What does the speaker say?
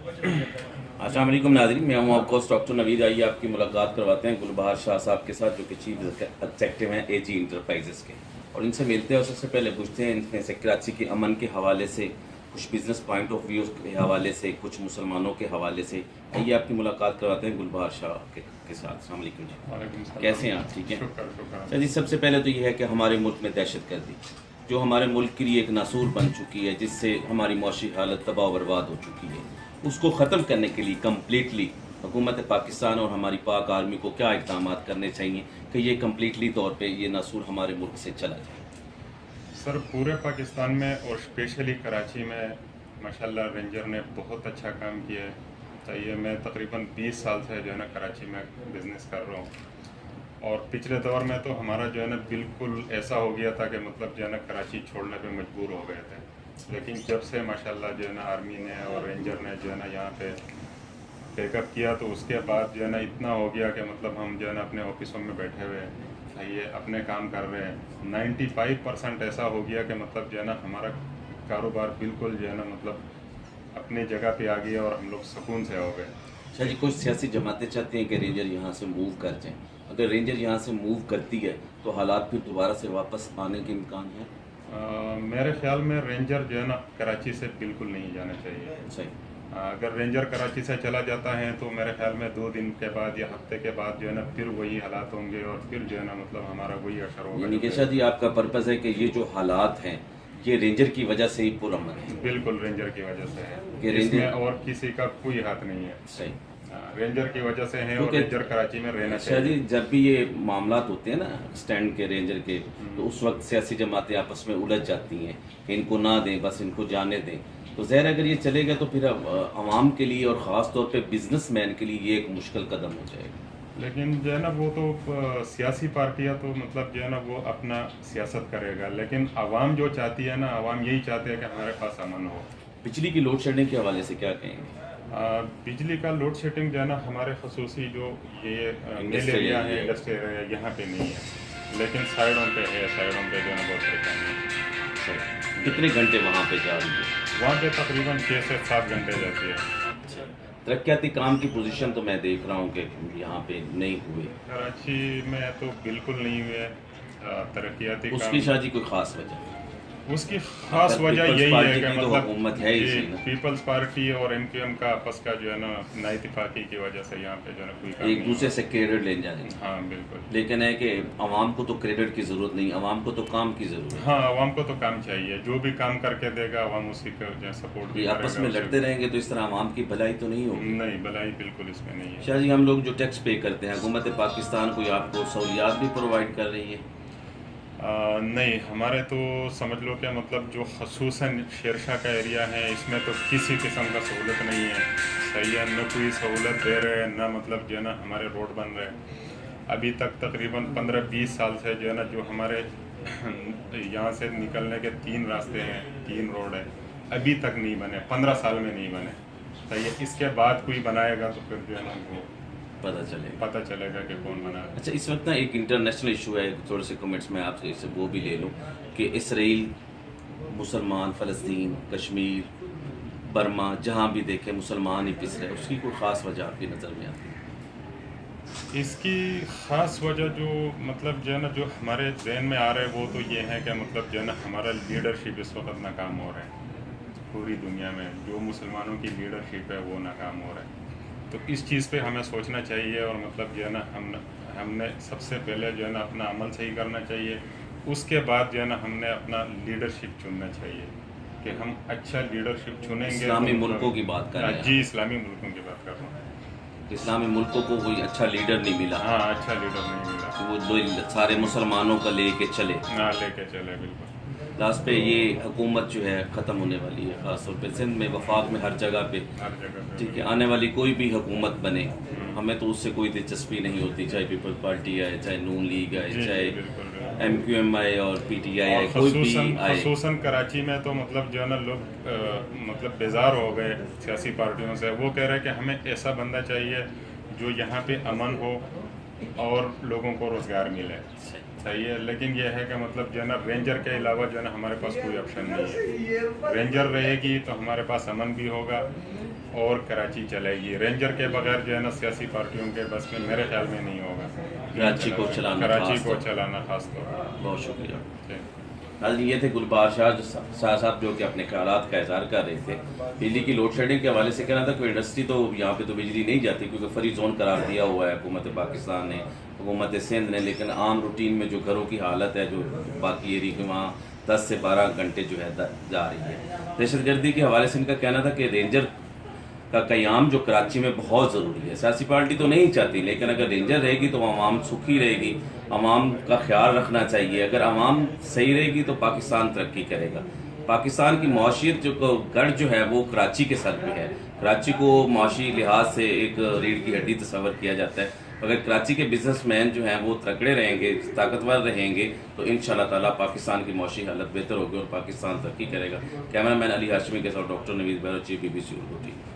السلام علیکم ناظرین، میں ہوں آپ کو ڈاکٹر نوید. آئیے آپ کی ملاقات کرواتے ہیں گلبہار شاہ صاحب کے ساتھ، جو کہ چیف ایگزیکٹو ہیں اے جی انٹرپرائزز کے، اور ان سے ملتے ہیں اور سب سے پہلے پوچھتے ہیں ان سے کراچی کے امن کے حوالے سے، کچھ بزنس پوائنٹ آف ویو کے حوالے سے، کچھ مسلمانوں کے حوالے سے. آئیے آپ کی ملاقات کرواتے ہیں گلبہار شاہ کے ساتھ. السلام علیکم جی. وعلیکم السلام. کیسے ہیں آپ؟ ٹھیک ہیں. شکر. اچھا جی، سب سے پہلے تو یہ ہے کہ ہمارے ملک میں دہشت گردی جو ہمارے ملک کے لیے ایک ناسور بن چکی ہے، جس سے ہماری معاشی حالت تباہ و برباد ہو چکی ہے، اس کو ختم کرنے کے لیے کمپلیٹلی حکومت پاکستان اور ہماری پاک آرمی کو کیا اقدامات کرنے چاہیے کہ یہ کمپلیٹلی طور پہ یہ ناسور ہمارے ملک سے چلا جائے؟ سر، پورے پاکستان میں اور اسپیشلی کراچی میں ماشاءاللہ رینجر نے بہت اچھا کام کیا ہے. چاہیے میں تقریباً 20 سال سے جو ہے نا کراچی میں بزنس کر رہا ہوں، اور پچھلے دور میں تو ہمارا جو ہے نا بالکل ایسا ہو گیا تھا کہ مطلب جو ہے نا کراچی چھوڑنے پہ مجبور ہو گئے تھے. لیکن جب سے ماشاءاللہ جو ہے نا آرمی نے اور رینجر نے جو ہے نا یہاں پہ پیک اپ کیا، تو اس کے بعد جو ہے نا اتنا ہو گیا کہ مطلب ہم جو ہے نا اپنے آفسوں میں بیٹھے ہوئے یہ اپنے کام کر رہے ہیں. 95% ایسا ہو گیا کہ مطلب جو ہے نا ہمارا کاروبار بالکل جو ہے نا مطلب اپنی جگہ پہ آ گیا اور ہم لوگ سکون سے ہو گئے. شاہ جی، کچھ سیاسی جماعتیں چاہتی ہیں کہ رینجر یہاں سے موو کر جائیں. اگر رینجر یہاں سے موو کرتی ہے تو حالات پھر دوبارہ سے واپس آنے کے امکان ہے؟ میرے خیال میں رینجر جو ہے نا کراچی سے بالکل نہیں جانا چاہیے. صحیح. اگر رینجر کراچی سے چلا جاتا ہے تو میرے خیال میں 2 دن کے بعد یا ہفتے کے بعد جو ہے نا پھر وہی حالات ہوں گے، اور پھر جو ہے نا مطلب ہمارا وہی اثر ہوگا. یعنی کہ شاہ جی آپ کا پرپز ہے کہ یہ جو حالات ہیں یہ رینجر کی وجہ سے ہی پرامن ہے؟ بالکل رینجر کی وجہ سے کہ ہے، اس رینجر- میں اور کسی کا کوئی ہاتھ نہیں ہے. صحیح. رینجر کی وجہ سے ہے، اور کیونکہ رینجر کراچی میں رہنا شاہ جی چاہیے. جب بھی یہ معاملات ہوتے ہیں نا اسٹینڈ کے رینجر کے، تو اس وقت سیاسی جماعتیں آپس میں الجھ جاتی ہیں کہ ان کو نہ دیں، بس ان کو جانے دیں. تو ظاہر اگر یہ چلے گا تو پھر عوام کے لیے اور خاص طور پہ بزنس مین کے لیے یہ ایک مشکل قدم ہو جائے گا. لیکن جو ہے نا وہ تو سیاسی پارٹیاں تو مطلب جو ہے نا وہ اپنا سیاست کرے گا، لیکن عوام جو چاہتی ہے نا، عوام یہی چاہتے ہیں کہ ہمارے پاس امن ہو. بجلی کی لوڈ شیڈنگ کے حوالے سے کیا کہیں گے؟ بجلی کا لوڈ شیڈنگ جو ہے نا ہمارے خصوصی جو یہ مل ایریا ہے، انڈسٹریل ایریا، یہاں پہ نہیں ہے، لیکن سائڈوں پہ ہے. سائڈوں پہ جو ہے نا بہت پریشانی ہے. کتنے گھنٹے وہاں پہ جا رہی ہے؟ وہاں پہ تقریباً 6 سے 7 گھنٹے جاتی ہے. ترقیاتی کام کی پوزیشن تو میں دیکھ رہا ہوں کہ یہاں پہ نہیں ہوئے. کراچی میں تو بالکل نہیں ہوئے ترقیاتی اس کام. کی شاہ جی کوئی خاص وجہ؟ اس کی خاص وجہ پیپلز یہی پارٹی ہے کہ کی تو مطلب حکومت ہے ہی سی نا. پیپلز پارٹی اور ایم کیو ایم کا آپس کا جو ہے نا نا اتفاقی کی وجہ سے یہاں پہ جو ہے نا کوئی کام ایک نہیں دوسرے ہوا. سے کریڈٹ لے جا رہی ہیں. ہاں بالکل. لیکن ہے کہ عوام کو تو کریڈٹ کی ضرورت نہیں، عوام کو تو کام کی ضرورت ہے. ہاں، عوام کو تو کام چاہیے، جو بھی کام کر کے دے گا عوام اسی کو جو ہے سپورٹ بھی یہ کرے گا. آپس میں لڑتے رہیں گے تو اس طرح عوام کی بھلائی تو نہیں ہوگی. نہیں، بھلائی بالکل اس میں نہیں ہے. شاہ جی ہم لوگ جو ٹیکس پے کرتے ہیں، حکومت پاکستان کوئی آپ کو سہولیات بھی پرووائڈ کر رہی ہے؟ نہیں، ہمارے تو سمجھ لو کہ مطلب جو خصوصاً شیرشاہ کا ایریا ہے، اس میں تو کسی قسم کا سہولت نہیں ہے. صحیح ہے، نہ کوئی سہولت دے رہے ہیں، نہ مطلب جو ہے نا ہمارے روڈ بن رہے ہیں. ابھی تک تقریباً 15-20 سال سے جو ہے نا جو ہمارے یہاں سے نکلنے کے 3 راستے ہیں، 3 روڈ ہیں، ابھی تک نہیں بنے. 15 سال میں نہیں بنے. صحیح ہے، اس کے بعد کوئی بنائے گا تو پھر جو ہے نا وہ پتہ چلے گا کہ کون بنا. اچھا، اس وقت نا ایک انٹرنیشنل ایشو ہے، تھوڑے سے کمنٹس میں آپ سے وہ بھی لے لوں کہ اسرائیل، مسلمان، فلسطین، کشمیر، برما، جہاں بھی دیکھیں مسلمان ہی پس رہے. اس کی کوئی خاص وجہ آپ کی نظر میں آتی ہے؟ اس کی خاص وجہ جو مطلب جو ہے نا جو ہمارے ذہن میں آ رہا ہے وہ تو یہ ہے کہ مطلب جو ہے نا ہمارا لیڈرشپ اس وقت ناکام ہو رہا ہے. پوری دنیا میں جو مسلمانوں کی لیڈرشپ ہے وہ ناکام ہو رہا ہے. تو اس چیز پہ ہمیں سوچنا چاہیے، اور مطلب جو ہے نا ہم نے سب سے پہلے جو ہے نا اپنا عمل صحیح کرنا چاہیے. اس کے بعد جو ہے نا ہم نے اپنا لیڈرشپ چننا چاہیے کہ ہم اچھا لیڈرشپ چنیں گے. اسلامی ملکوں کی بات کر رہے ہیں؟ جی، اسلامی ملکوں کی بات کر رہا ہوں. اسلامی ملکوں کو کوئی اچھا لیڈر نہیں ملا. ہاں، اچھا لیڈر نہیں ملا. وہ سارے مسلمانوں کا لے کے چلے. ہاں، لے کے چلے بالکل. لاسٹ پہ یہ حکومت جو ہے ختم ہونے والی ہے، خاص طور پہ سندھ میں، وفاق میں، ہر جگہ پہ. ہر جگہ پہ. ٹھیک ہے، آنے والی کوئی بھی حکومت بنے ہمیں تو اس سے کوئی دلچسپی نہیں ہوتی، چاہے پیپل پارٹی آئے، چاہے نون لیگ آئے، چاہے ایم کیو ایم آئے اور پی ٹی آئی آئے، کوئی بھی آئے. خصوصاً کراچی میں تو مطلب جو ہے نا لوگ مطلب بیزار ہو گئے سیاسی پارٹیوں سے. وہ کہہ رہے ہیں کہ ہمیں ایسا بندہ چاہیے جو یہاں پہ امن ہو اور لوگوں کو روزگار ملے. صحیح ہے، لیکن یہ ہے کہ مطلب جو ہے نا رینجر کے علاوہ جو ہے نا ہمارے پاس کوئی آپشن نہیں ہے. رینجر رہے گی تو ہمارے پاس امن بھی ہوگا، اور کراچی چلے گی. رینجر کے بغیر جو ہے نا سیاسی پارٹیوں کے بس میں میرے خیال میں نہیں ہوگا کراچی کو چلانا کراچی خاص کو طور چلانا خاص طور پر. بہت شکریہ. ٹھیک. ناظرین یہ تھے گلبہار شاہ صاحب جو کہ اپنے خیالات کا اظہار کر رہے تھے. بجلی کی لوڈ شیڈنگ کے حوالے سے کہنا تھا کہ انڈسٹری تو یہاں پہ تو بجلی نہیں جاتی کیونکہ فری زون قرار دیا ہوا ہے حکومت پاکستان نے, حکومت سندھ نے, لیکن عام روٹین میں جو گھروں کی حالت ہے جو باقی ایریے کے وہاں 10 سے 12 گھنٹے جو ہے جا رہی ہے. دہشت گردی کے حوالے سے ان کا کہنا تھا کہ رینجر کا قیام جو کراچی میں بہت ضروری ہے. سیاسی پارٹی تو نہیں چاہتی لیکن اگر رینجر رہے گی تو عوام سکھی رہے گی, عوام کا خیال رکھنا چاہیے. اگر عوام صحیح رہے گی تو پاکستان ترقی کرے گا. پاکستان کی معاشیت جو گڑھ جو ہے وہ کراچی کے سر پہ ہے. کراچی کو معاشی لحاظ سے ایک ریڑھ کی ہڈی تصور کیا جاتا ہے. اگر کراچی کے بزنس مین جو ہیں وہ تکڑے رہیں گے, طاقتور رہیں گے تو انشاءاللہ تعالیٰ پاکستان کی معاشی حالت بہتر ہوگی اور پاکستان ترقی کرے گا. کیمرہ مین علی ہاشمی کے ساتھ ڈاکٹر نوید بہروچی, BBC اردو ٹی وی.